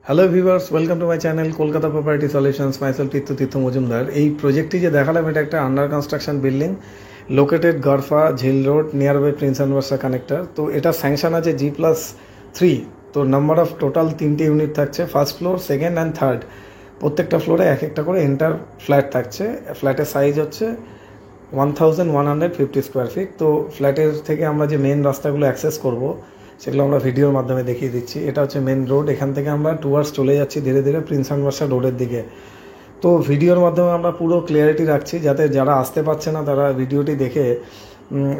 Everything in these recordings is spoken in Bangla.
Hello viewers, welcome to my channel Kolkata property solutions. Myself Tirtha Majumdar. এই প্রজেক্টটি যে দেখালাম এটা একটা under construction building located Garfa Jheel road near by Prince Anwar Shah connector. তো এটা স্যাংশন আছে G+3। তো নাম্বার অফ টোটাল 3টে ইউনিট থাকছে, first floor, second and third. প্রত্যেকটা ফ্লোরে এক একটা করে এন্টার ফ্ল্যাট থাকছে। ফ্ল্যাটের সাইজ হচ্ছে 1150 স্কোয়ার ফিট। তো ফ্ল্যাটের থেকে আমরা যে মেন রাস্তাগুলো অ্যাক্সেস করব সেগুলো আমরা ভিডিওর মাধ্যমে দেখিয়ে দিচ্ছি। এটা হচ্ছে মেন রোড, এখান থেকে আমরা টুয়ার্ডস চলে যাচ্ছি ধীরে ধীরে প্রিন্স অ্যান্ড ভার্সা রোডের দিকে। তো ভিডিওর মাধ্যমে আমরা পুরো ক্লিয়ারিটি রাখছি, যাতে যারা আসতে পারছে না তারা ভিডিওটি দেখে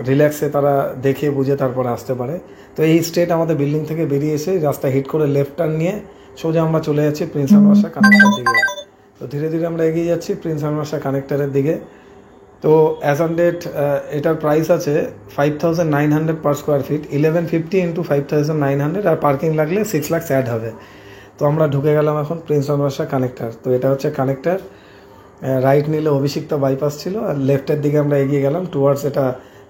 রিল্যাক্সে তারা দেখে বুঝে তারপরে আসতে পারে। তো এই স্ট্রেট আমাদের বিল্ডিং থেকে বেরিয়ে এসে রাস্তা হিট করে লেফট টার্ন নিয়ে সোজা আমরা চলে যাচ্ছি প্রিন্স অ্যান্ড ভার্সা কানেক্টর দিকে। তো ধীরে ধীরে আমরা এগিয়ে যাচ্ছি প্রিন্স অ্যান্ড ভার্সা কানেক্টরের দিকে। তো অ্যাজ অন ডেট এটার প্রাইস আছে 5900 পার স্কোয়ার ফিট, 1150 ইন্টু 5900, আর পার্কিং লাগলে 6 লাখ অ্যাড হবে। তো আমরা ঢুকে গেলাম এখন প্রিন্স অ্যান্ড ভার্সা কানেক্টর। তো এটা হচ্ছে কানেক্টর। রাইট নিলে অভিষিক্ত বাইপাস ছিল, আর লেফটের দিকে আমরা এগিয়ে গেলাম টুয়ার্ডস, এটা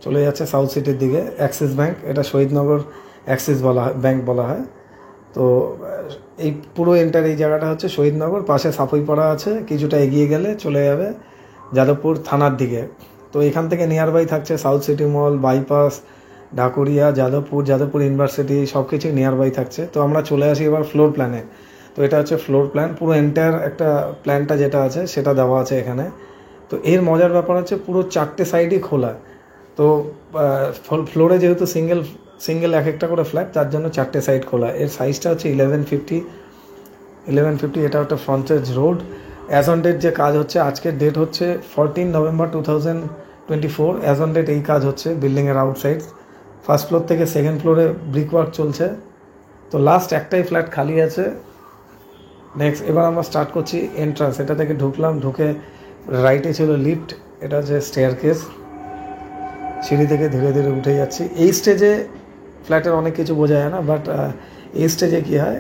চলে যাচ্ছে সাউথ সিটির দিকে। অ্যাক্সিস ব্যাঙ্ক, এটা শহীদনগর অ্যাক্সিস ব্যাঙ্ক বলা হয়। তো এই পুরো এন্টার এই জায়গাটা হচ্ছে শহীদনগর, পাশে সাপুইপাড়া আছে, কিছুটা এগিয়ে গেলে চলে যাবে যাদবপুর থানার দিকে। তো এখান থেকে নিয়ার বাই থাকছে সাউথ সিটি মল, বাইপাস, ঢাকুরিয়া, যাদবপুর ইউনিভার্সিটি, সব কিছুই নিয়ার বাই থাকছে। তো আমরা চলে আসি এবার ফ্লোর প্ল্যানে। তো এটা হচ্ছে ফ্লোর প্ল্যান, পুরো এন্টায়ার একটা প্ল্যানটা যেটা আছে সেটা দেওয়া আছে এখানে। তো এর মজার ব্যাপার হচ্ছে পুরো 4টে সাইডই খোলা। তো ফ্লোরে যেহেতু সিঙ্গেল এক একটা করে ফ্ল্যাট, তার জন্য 4টে সাইড খোলা। এর সাইজটা হচ্ছে 1150। এটা একটা frontage road. As on date যে কাজ হচ্ছে, আজকের ডেট হচ্ছে 14 নভেম্বর 2024। অ্যাজ অন ডেট এই কাজ হচ্ছে বিল্ডিংয়ের আউটসাইড। ফার্স্ট ফ্লোর থেকে সেকেন্ড ফ্লোরে ব্রিক ওয়ার্ক চলছে। তো লাস্ট একটাই ফ্ল্যাট খালি আছে। নেক্সট এবার আমরা স্টার্ট করছি এন্ট্রান্স। এটা থেকে ঢুকলাম, ঢুকে রাইটে ছিল লিফট, এটা হচ্ছে স্টেয়ারকেস। সিঁড়ি থেকে ধীরে ধীরে উঠে যাচ্ছি। এই স্টেজে ফ্ল্যাটের অনেক কিছু বোঝা যায় না, বাট এই স্টেজে কী হয়,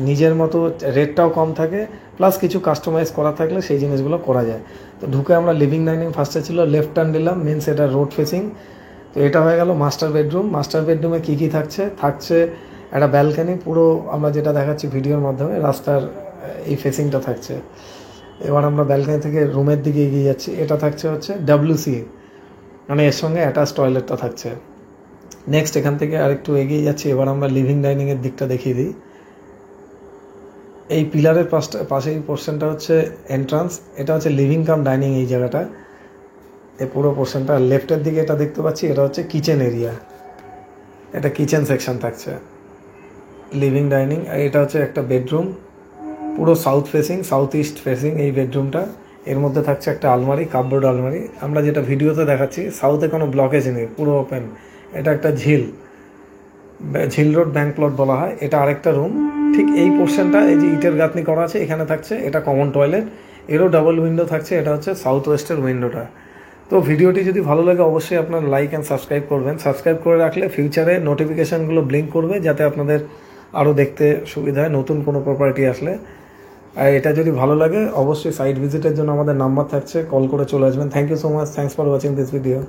নিজের মতো রেটটাও কম থাকে, প্লাস কিছু কাস্টমাইজ করা থাকলে সেই জিনিসগুলো করা যায়। তো ঢুকে আমরা লিভিং ডাইনিং ফার্স্টে ছিল, লেফট টার্ন নিলাম, মিনস এটা রোড ফেসিং। তো এটা হয়ে গেল মাস্টার বেডরুম। মাস্টার বেডরুমে কী কী থাকছে একটা ব্যালকানি, পুরো আমরা যেটা দেখাচ্ছি ভিডিওর মাধ্যমে রাস্তার এই ফেসিংটা থাকছে। এবার আমরা ব্যালকানি থেকে রুমের দিকে এগিয়ে যাচ্ছি। এটা থাকছে হচ্ছে WC, মানে এর সঙ্গে অ্যাটাচ টয়লেটটা থাকছে। নেক্সট এখান থেকে আরেকটু এগিয়ে যাচ্ছি, এবার আমরা লিভিং ডাইনিংয়ের দিকটা দেখিয়ে দিই। এই পিলারের পাশে এই পোর্শনটা হচ্ছে এন্ট্রান্স, এটা হচ্ছে লিভিং কাম ডাইনিং এই জায়গাটা, এই পুরো পোর্শনটা। লেফটের দিকে এটা দেখতে পাচ্ছি, এটা হচ্ছে কিচেন এরিয়া, এটা কিচেন সেকশন থাকছে, লিভিং ডাইনিং। এটা হচ্ছে একটা বেডরুম, পুরো সাউথ ইস্ট ফেসিং এই বেডরুমটা। এর মধ্যে থাকছে একটা আলমারি, কাপবোর্ড আলমারি। আমরা যেটা ভিডিওতে দেখাচ্ছি সাউথে কোনো ব্লকেজ নেই, পুরো ওপেন। এটা একটা ঝিল রোড ব্যাংক প্লট বলা হয়। এটা আরেকটা রুম। ঠিক এই পোর্শনটা, এই যে ইটের গাঁথনি করা আছে এখানে থাকছে, এটা কমন টয়লেট। এরও ডাবল উইন্ডো থাকছে, এটা হচ্ছে সাউথ ওয়েস্টের উইন্ডোটা। তো ভিডিওটি যদি ভালো লাগে অবশ্যই আপনার লাইক অ্যান্ড সাবস্ক্রাইব করবেন। সাবস্ক্রাইব করে রাখলে ফিউচারে নোটিফিকেশানগুলো ব্লিঙ্ক করবে, যাতে আপনাদের আরও দেখতে সুবিধা হয় নতুন কোনো প্রপার্টি আসলে। আর এটা যদি ভালো লাগে অবশ্যই সাইট ভিজিটের জন্য আমাদের নাম্বার থাকছে, কল করে চলে আসবেন। Thank you so much, thanks for watching this video.